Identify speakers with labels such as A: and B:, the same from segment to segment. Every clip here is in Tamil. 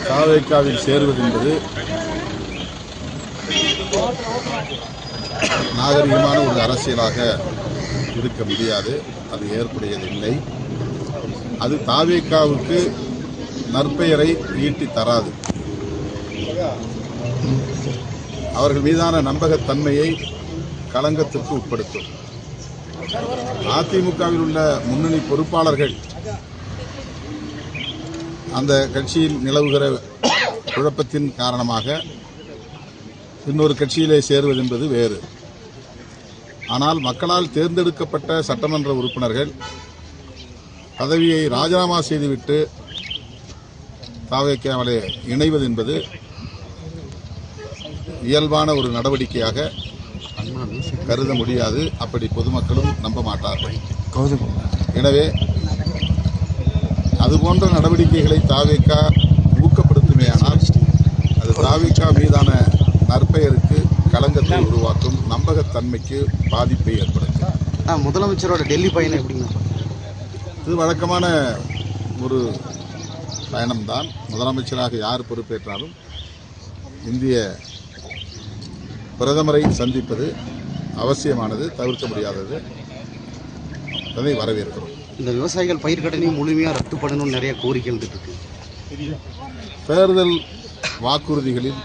A: தாவேக்காவில் சேருவது என்பது நாகரிகமான ஒரு அரசியலாக இருக்க முடியாது. அது ஏற்புடையதில்லை. அது தாவேக்காவுக்கு நற்பெயரை ஈட்டி தராது. அவர்கள் மீதான நம்பகத்தன்மையை களங்கத்திற்கு உட்படுத்தும். அதிமுகவில் உள்ள முன்னணி பொறுப்பாளர்கள் அந்த கட்சியில் நிலவுகிற குழப்பத்தின் காரணமாக இன்னொரு கட்சியிலே சேருவது என்பது வேறு. ஆனால் மக்களால் தேர்ந்தெடுக்கப்பட்ட சட்டமன்ற உறுப்பினர்கள் பதவியை ராஜினாமா செய்துவிட்டு தாவேக்காவிலே இணைவது என்பது இயல்பான ஒரு நடவடிக்கையாக கருத முடியாது. அப்படி பொதுமக்களும் நம்ப மாட்டார்கள். எனவே அதுபோன்ற நடவடிக்கைகளை தாவேக்கா ஊக்கப்படுத்துமேயானால் அது தாவேக்கா மீதான நற்பெயருக்கு களங்கத்தை உருவாக்கும், நம்பகத்தன்மைக்கு பாதிப்பை ஏற்படுத்தும்.
B: முதலமைச்சரோட டெல்லி பயணம் எப்படின்னா,
A: இது வழக்கமான ஒரு பயணம்தான். முதலமைச்சராக யார் பொறுப்பேற்றாலும் இந்திய பிரதமரை சந்திப்பது அவசியமானது, தவிர்க்க முடியாதது. அதை வரவேற்கிறோம்.
B: இந்த விவசாயிகள் பயிர்க்கடனையும் முழுமையாக ரத்து பண்ணணும்னு நிறைய கோரிக்கைகள் இருக்கு.
A: தேர்தல் வாக்குறுதிகளில்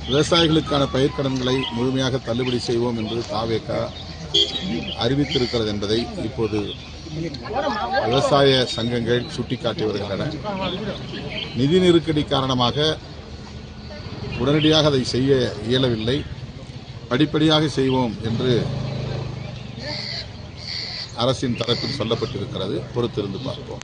A: விவசாயிகளுக்கான பயிர்க்கடன்களை முழுமையாக தள்ளுபடி செய்வோம் என்று தாவேக்கா அறிவித்திருக்கிறது என்பதை இப்போது விவசாய சங்கங்கள் சுட்டிக்காட்டி வருகின்றன. நிதி நெருக்கடி காரணமாக உடனடியாக அதை செய்ய இயலவில்லை. படிப்படியாக செய்வோம் என்று அரசின் தரப்பில் சொல்லப்பட்டிருக்கிறது. பொறுத்திருந்து பார்ப்போம்.